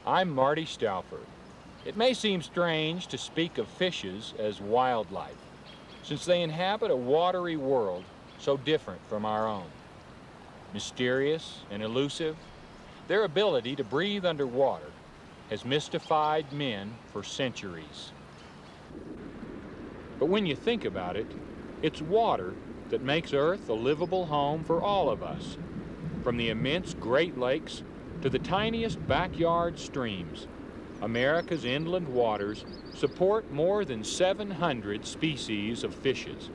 I'm Marty Stouffer. It may seem strange to speak of fishes as wildlife, since they inhabit a watery world so different from our own. Mysterious and elusive, their ability to breathe underwater has mystified men for centuries. But when you think about it, it's water that makes Earth a livable home for all of us, from the immense Great Lakes to the tiniest backyard streams. America's inland waters support more than 700 species of fishes.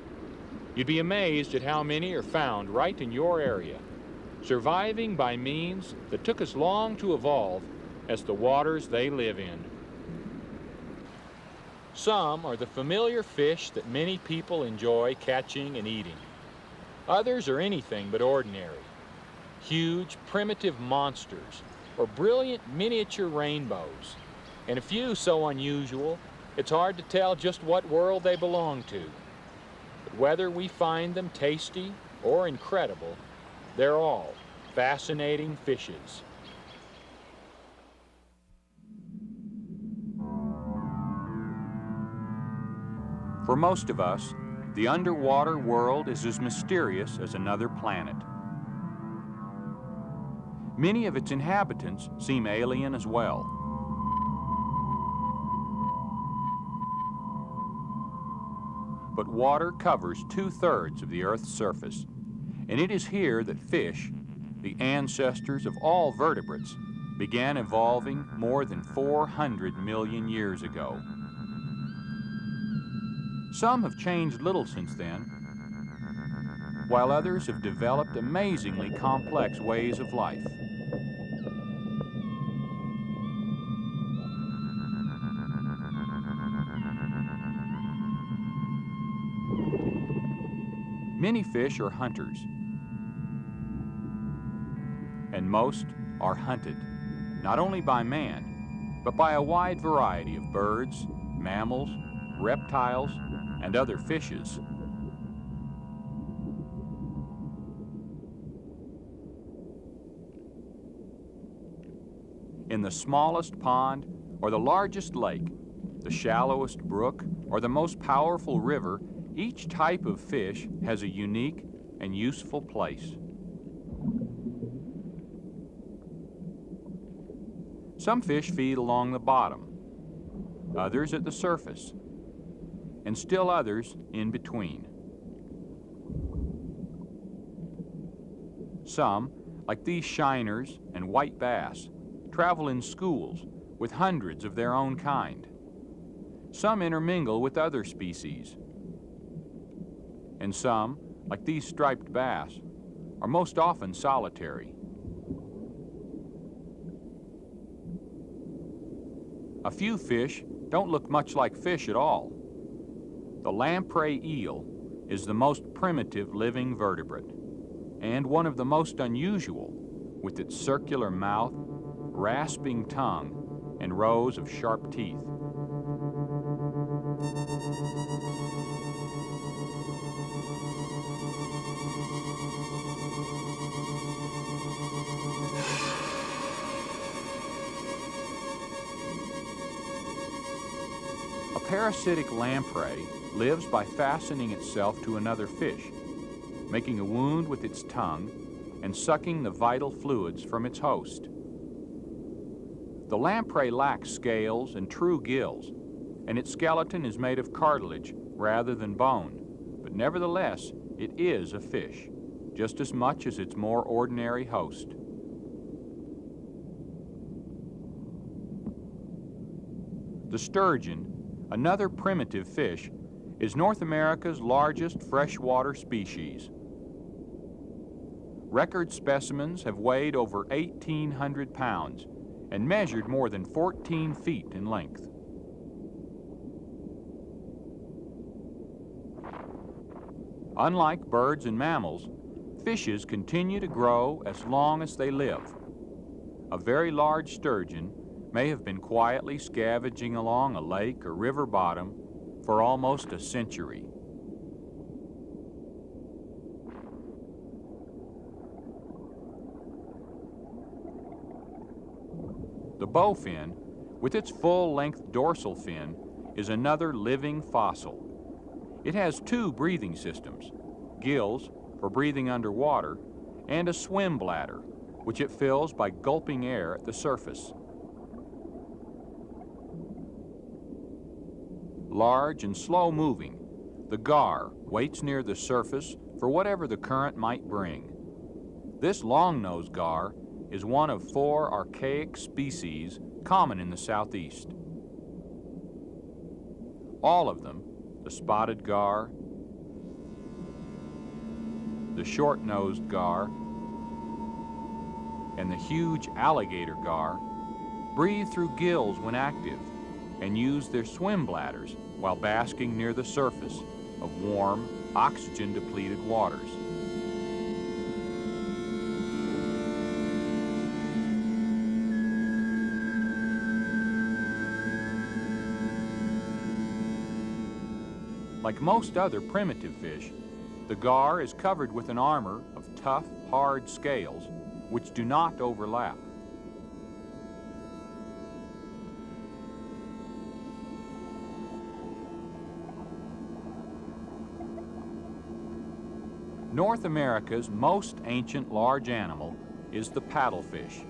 You'd be amazed at how many are found right in your area, surviving by means that took us long to evolve as the waters they live in. Some are the familiar fish that many people enjoy catching and eating. Others are anything but ordinary. Huge, primitive monsters, or brilliant miniature rainbows, and a few so unusual, it's hard to tell just what world they belong to. But whether we find them tasty or incredible, they're all fascinating fishes. For most of us, the underwater world is as mysterious as another planet. Many of its inhabitants seem alien as well. But water covers 2/3 of the Earth's surface, and it is here that fish, the ancestors of all vertebrates, began evolving more than 400 million years ago. Some have changed little since then, while others have developed amazingly complex ways of life. Many fish are hunters, and most are hunted, not only by man, but by a wide variety of birds, mammals, reptiles, and other fishes. In the smallest pond or the largest lake, the shallowest brook or the most powerful river, each type of fish has a unique and useful place. Some fish feed along the bottom, others at the surface, and still others in between. Some, like these shiners and white bass, travel in schools with hundreds of their own kind. Some intermingle with other species. And some, like these striped bass, are most often solitary. A few fish don't look much like fish at all. The lamprey eel is the most primitive living vertebrate, and one of the most unusual, with its circular mouth, rasping tongue, and rows of sharp teeth. A parasitic lamprey lives by fastening itself to another fish, making a wound with its tongue, and sucking the vital fluids from its host. The lamprey lacks scales and true gills, and its skeleton is made of cartilage rather than bone, but nevertheless, it is a fish, just as much as its more ordinary host. The sturgeon, another primitive fish, is North America's largest freshwater species. Record specimens have weighed over 1,800 pounds and measured more than 14 feet in length. Unlike birds and mammals, fishes continue to grow as long as they live. A very large sturgeon may have been quietly scavenging along a lake or river bottom for almost a century. The bowfin, with its full-length dorsal fin, is another living fossil. It has two breathing systems, gills for breathing underwater, and a swim bladder, which it fills by gulping air at the surface. Large and slow-moving, the gar waits near the surface for whatever the current might bring. This long-nosed gar is one of 4 archaic species common in the southeast. All of them, the spotted gar, the short-nosed gar, and the huge alligator gar, breathe through gills when active and use their swim bladders while basking near the surface of warm, oxygen-depleted waters. Like most other primitive fish, the gar is covered with an armor of tough, hard scales which do not overlap. North America's most ancient large animal is the paddlefish.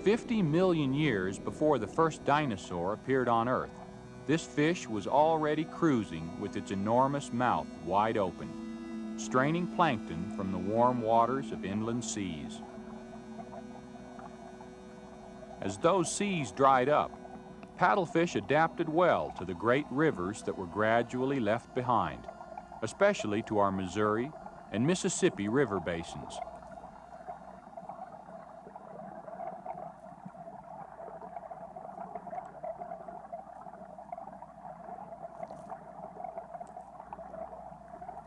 50 million years before the first dinosaur appeared on Earth, this fish was already cruising with its enormous mouth wide open, straining plankton from the warm waters of inland seas. As those seas dried up, paddlefish adapted well to the great rivers that were gradually left behind, especially to our Missouri and Mississippi river basins.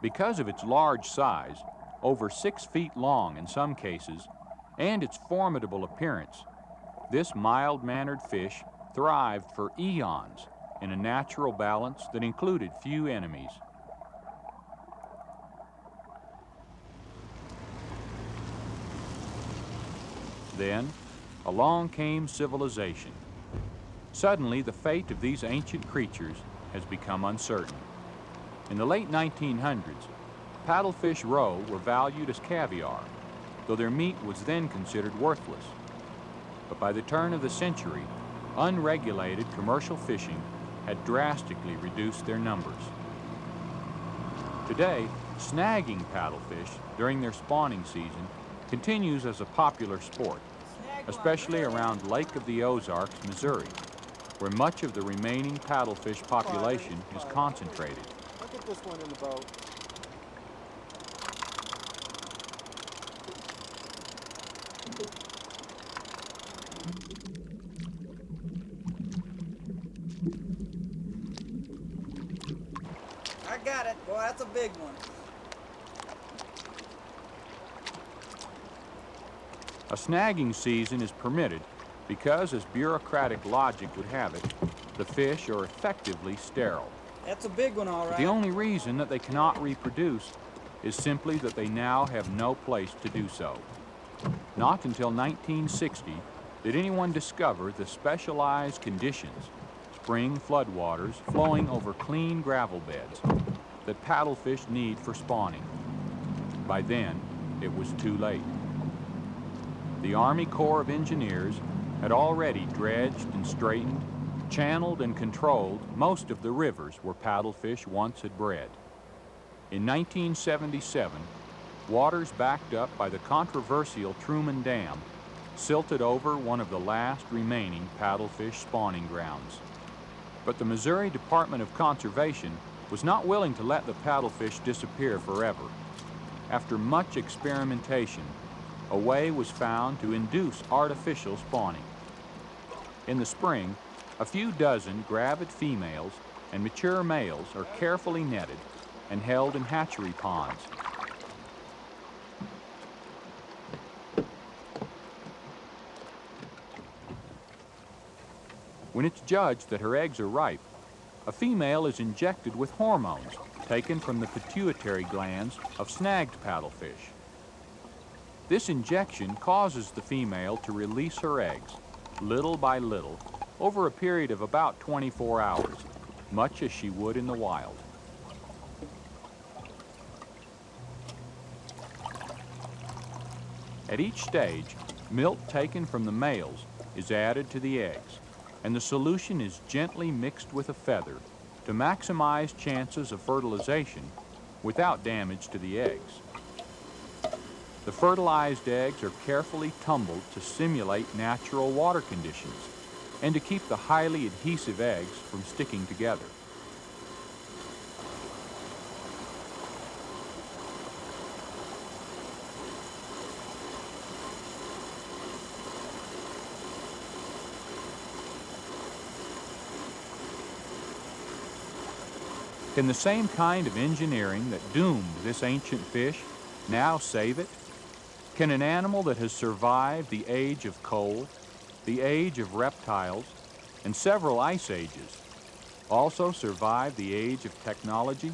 Because of its large size, over 6 feet long in some cases, and its formidable appearance, this mild-mannered fish thrived for eons in a natural balance that included few enemies. Then, along came civilization. Suddenly, the fate of these ancient creatures has become uncertain. In the late 1900s, paddlefish roe were valued as caviar, though their meat was then considered worthless. But by the turn of the century, unregulated commercial fishing had drastically reduced their numbers. Today, snagging paddlefish during their spawning season continues as a popular sport, especially around Lake of the Ozarks, Missouri, where much of the remaining paddlefish population is concentrated. Look at this one in the boat. I got it. Boy, that's a big one. A snagging season is permitted because, as bureaucratic logic would have it, the fish are effectively sterile. That's a big one, all right. The only reason that they cannot reproduce is simply that they now have no place to do so. Not until 1960 did anyone discover the specialized conditions, spring floodwaters flowing over clean gravel beds, that paddlefish need for spawning. By then, it was too late. The Army Corps of Engineers had already dredged and straightened, channeled and controlled most of the rivers where paddlefish once had bred. In 1977, waters backed up by the controversial Truman Dam silted over one of the last remaining paddlefish spawning grounds. But the Missouri Department of Conservation was not willing to let the paddlefish disappear forever. After much experimentation, a way was found to induce artificial spawning. In the spring, a few dozen gravid females and mature males are carefully netted and held in hatchery ponds. When it's judged that her eggs are ripe, a female is injected with hormones taken from the pituitary glands of snagged paddlefish. This injection causes the female to release her eggs, little by little, over a period of about 24 hours, much as she would in the wild. At each stage, milk taken from the males is added to the eggs, and the solution is gently mixed with a feather to maximize chances of fertilization without damage to the eggs. The fertilized eggs are carefully tumbled to simulate natural water conditions and to keep the highly adhesive eggs from sticking together. Can the same kind of engineering that doomed this ancient fish now save it? Can an animal that has survived the age of coal, the age of reptiles, and several ice ages also survive the age of technology?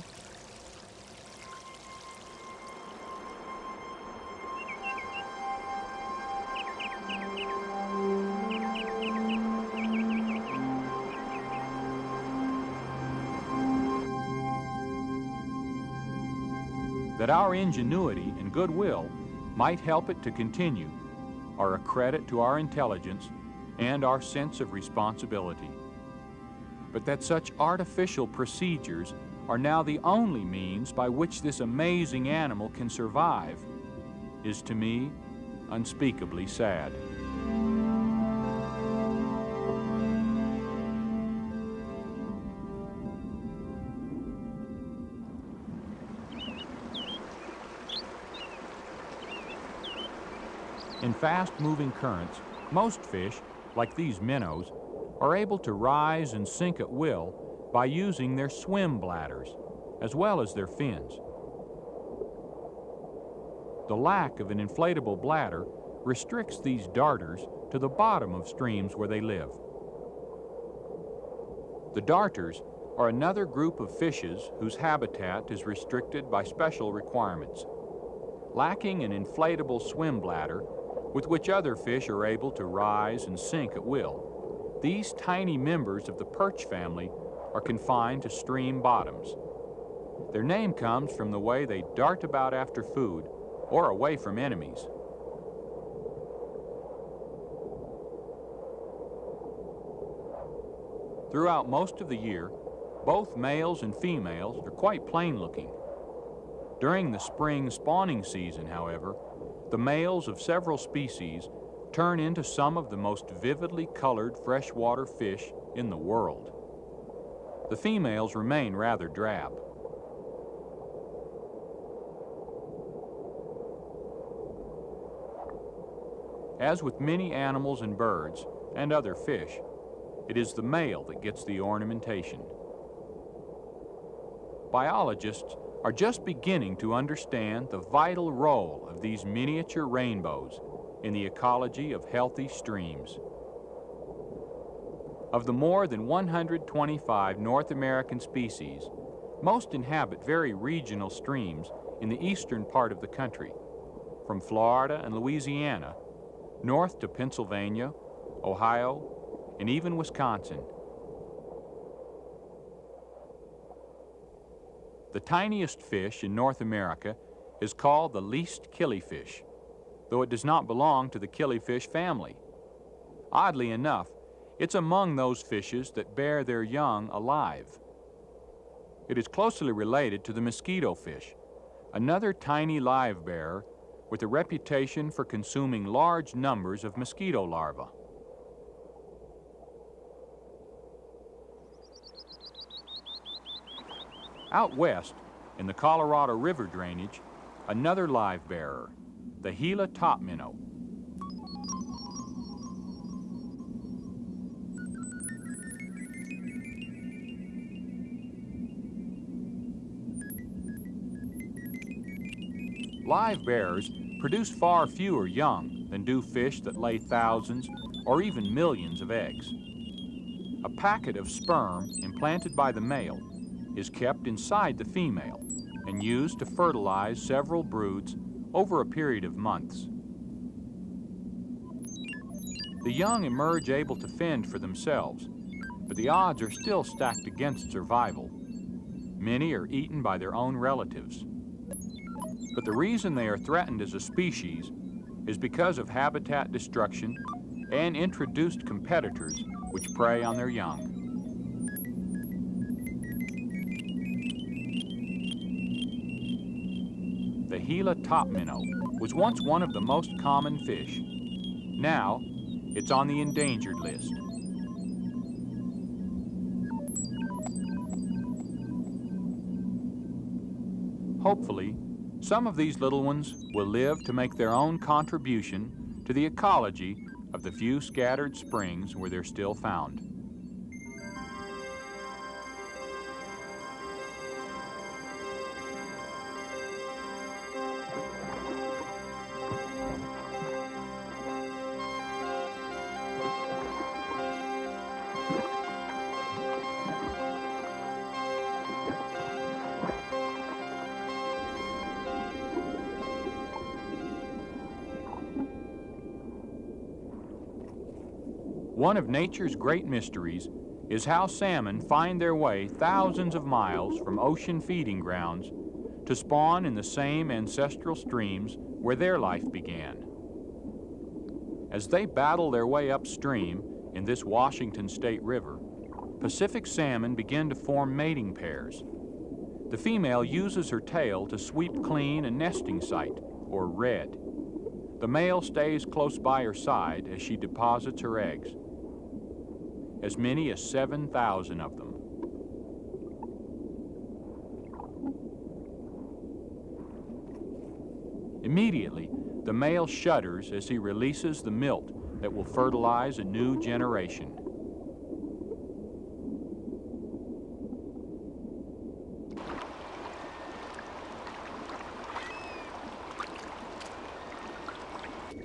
That our ingenuity and goodwill might help it to continue are a credit to our intelligence and our sense of responsibility. But that such artificial procedures are now the only means by which this amazing animal can survive is, to me, unspeakably sad. In fast-moving currents, most fish, like these minnows, are able to rise and sink at will by using their swim bladders, as well as their fins. The lack of an inflatable bladder restricts these darters to the bottom of streams where they live. The darters are another group of fishes whose habitat is restricted by special requirements. Lacking an inflatable swim bladder, with which other fish are able to rise and sink at will, these tiny members of the perch family are confined to stream bottoms. Their name comes from the way they dart about after food or away from enemies. Throughout most of the year, both males and females are quite plain-looking. During the spring spawning season, however, the males of several species turn into some of the most vividly colored freshwater fish in the world. The females remain rather drab. As with many animals and birds and other fish, it is the male that gets the ornamentation. Biologists are just beginning to understand the vital role of these miniature rainbows in the ecology of healthy streams. Of the more than 125 North American species, most inhabit very regional streams in the eastern part of the country, from Florida and Louisiana, north to Pennsylvania, Ohio, and even Wisconsin. The tiniest fish in North America is called the least killifish. though it does not belong to the killifish family. Oddly enough, it's among those fishes that bear their young alive. It is closely related to the mosquito fish, another tiny live bearer with a reputation for consuming large numbers of mosquito larvae. Out west, in the Colorado River drainage, another live bearer, the Gila top minnow. Live bearers produce far fewer young than do fish that lay thousands or even millions of eggs. A packet of sperm implanted by the male is kept inside the female and used to fertilize several broods over a period of months. The young emerge able to fend for themselves, but the odds are still stacked against survival. Many are eaten by their own relatives. But the reason they are threatened as a species is because of habitat destruction and introduced competitors which prey on their young. The Gila top minnow was once one of the most common fish. Now, it's on the endangered list. Hopefully, some of these little ones will live to make their own contribution to the ecology of the few scattered springs where they're still found. One of nature's great mysteries is how salmon find their way thousands of miles from ocean feeding grounds to spawn in the same ancestral streams where their life began. As they battle their way upstream in this Washington State River, Pacific salmon begin to form mating pairs. The female uses her tail to sweep clean a nesting site, or redd. The male stays close by her side as she deposits her eggs. As many as 7,000 of them. Immediately, the male shudders as he releases the milt that will fertilize a new generation.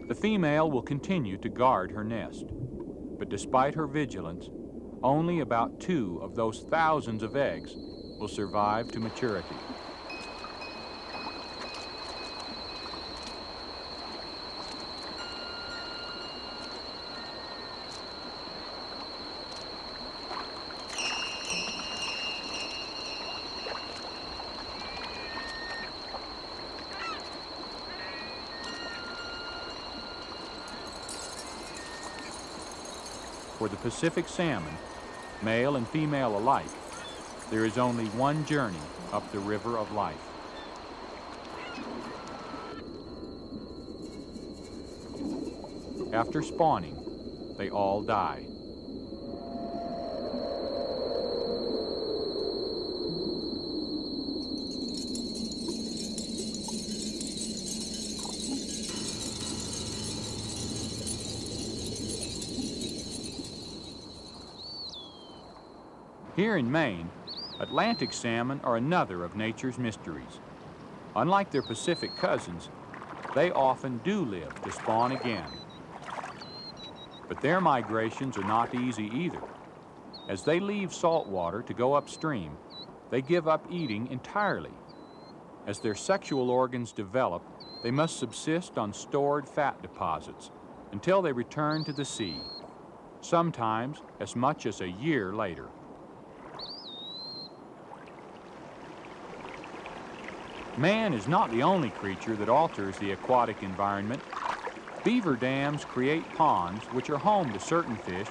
The female will continue to guard her nest. But despite her vigilance, only about 2 of those thousands of eggs will survive to maturity. For the Pacific salmon, male and female alike, there is only one journey up the river of life. After spawning, they all die. Here in Maine, Atlantic salmon are another of nature's mysteries. Unlike their Pacific cousins, they often do live to spawn again. But their migrations are not easy either. As they leave salt water to go upstream, they give up eating entirely. As their sexual organs develop, they must subsist on stored fat deposits until they return to the sea, sometimes as much as a year later. Man is not the only creature that alters the aquatic environment. Beaver dams create ponds which are home to certain fish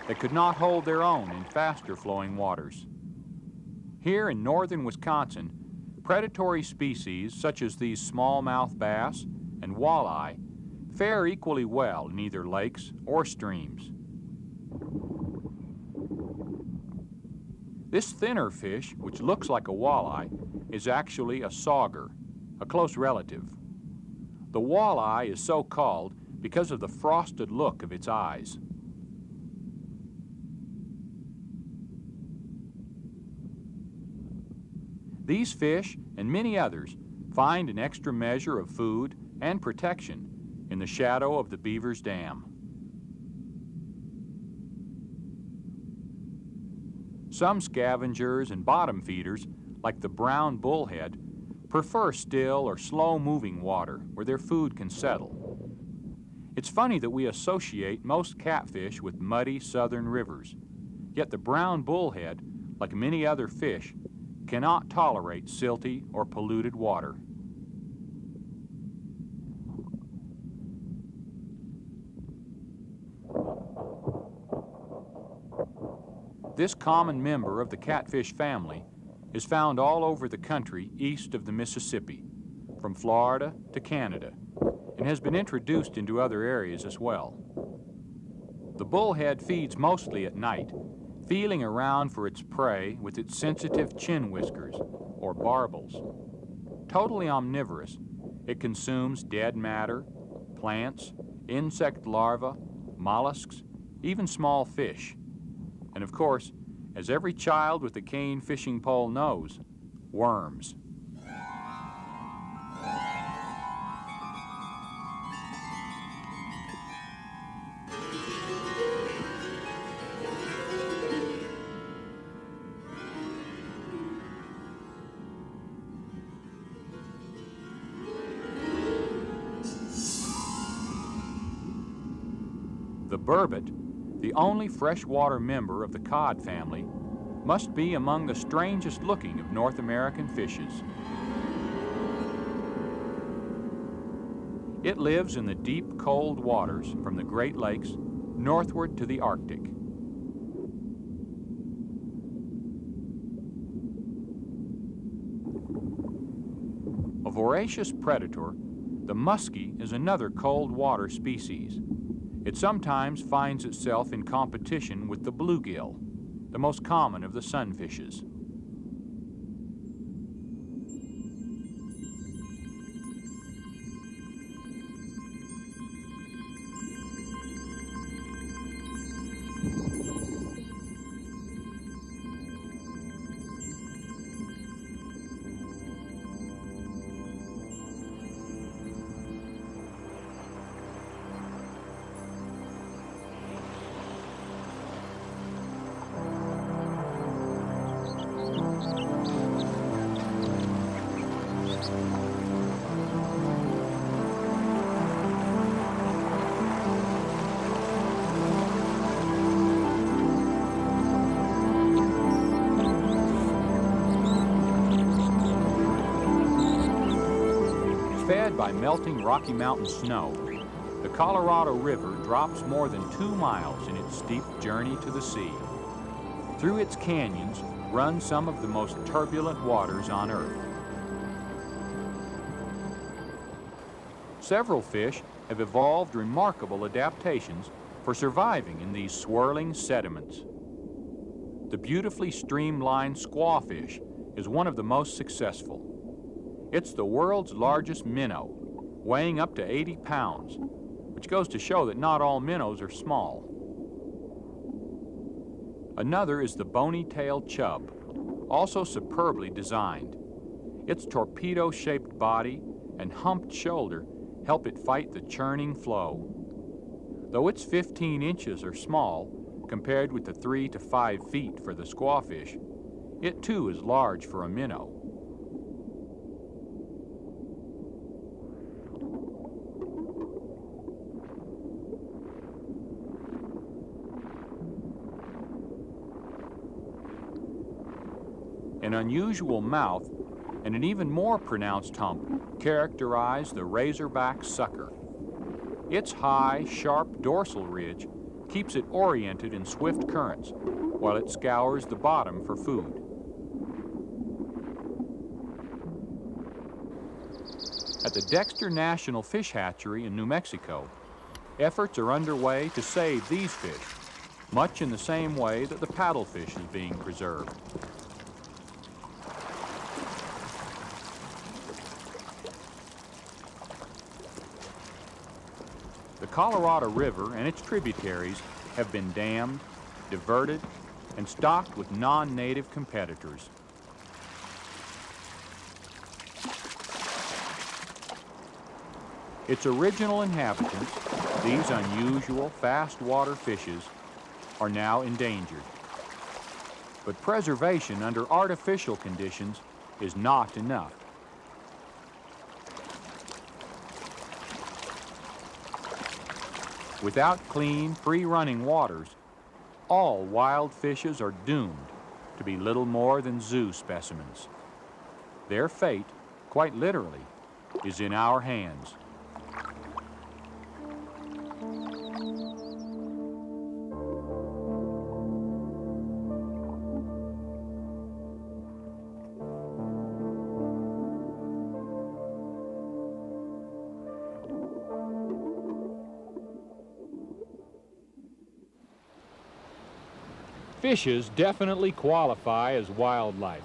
that could not hold their own in faster flowing waters. Here in northern Wisconsin, predatory species such as these smallmouth bass and walleye fare equally well in either lakes or streams. This thinner fish, which looks like a walleye, is actually a sauger, a close relative. The walleye is so called because of the frosted look of its eyes. These fish and many others find an extra measure of food and protection in the shadow of the beaver's dam. Some scavengers and bottom feeders, like the brown bullhead, prefer still or slow-moving water where their food can settle. It's funny that we associate most catfish with muddy southern rivers, yet the brown bullhead, like many other fish, cannot tolerate silty or polluted water. This common member of the catfish family is found all over the country east of the Mississippi, from Florida to Canada, and has been introduced into other areas as well. The bullhead feeds mostly at night, feeling around for its prey with its sensitive chin whiskers, or barbels. Totally omnivorous, it consumes dead matter, plants, insect larvae, mollusks, even small fish. And of course, as every child with a cane fishing pole knows, worms. The burbot, the only freshwater member of the cod family, must be among the strangest looking of North American fishes. It lives in the deep, cold waters from the Great Lakes northward to the Arctic. A voracious predator, the muskie is another cold water species. It sometimes finds itself in competition with the bluegill, the most common of the sunfishes. Fed by melting Rocky Mountain snow, the Colorado River drops more than 2 miles in its steep journey to the sea. Through its canyons run some of the most turbulent waters on Earth. Several fish have evolved remarkable adaptations for surviving in these swirling sediments. The beautifully streamlined squawfish is one of the most successful. It's the world's largest minnow, weighing up to 80 pounds, which goes to show that not all minnows are small. Another is the bony-tailed chub, also superbly designed. Its torpedo-shaped body and humped shoulder help it fight the churning flow. Though its 15 inches are small, compared with the 3 to 5 feet for the squawfish, it too is large for a minnow. An unusual mouth and an even more pronounced hump characterize the razorback sucker. Its high, sharp dorsal ridge keeps it oriented in swift currents while it scours the bottom for food. At the Dexter National Fish Hatchery in New Mexico, efforts are underway to save these fish, much in the same way that the paddlefish is being preserved. The Colorado River and its tributaries have been dammed, diverted, and stocked with non-native competitors. Its original inhabitants, these unusual fast-water fishes, are now endangered. But preservation under artificial conditions is not enough. Without clean, free-running waters, all wild fishes are doomed to be little more than zoo specimens. Their fate, quite literally, is in our hands. Fishes definitely qualify as wildlife.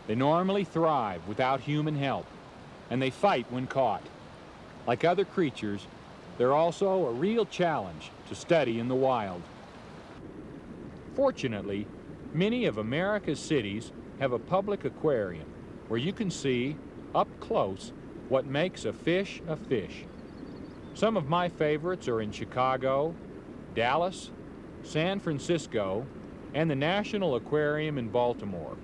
They normally thrive without human help, and they fight when caught. Like other creatures, they're also a real challenge to study in the wild. Fortunately, many of America's cities have a public aquarium where you can see, up close, what makes a fish a fish. Some of my favorites are in Chicago, Dallas, San Francisco, and the National Aquarium in Baltimore.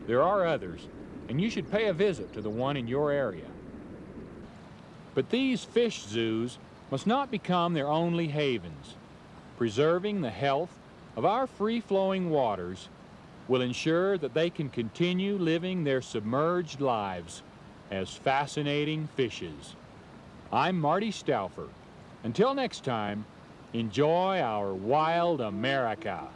There are others, and you should pay a visit to the one in your area. But these fish zoos must not become their only havens. Preserving the health of our free-flowing waters will ensure that they can continue living their submerged lives as fascinating fishes. I'm Marty Stouffer. Until next time, enjoy our wild America.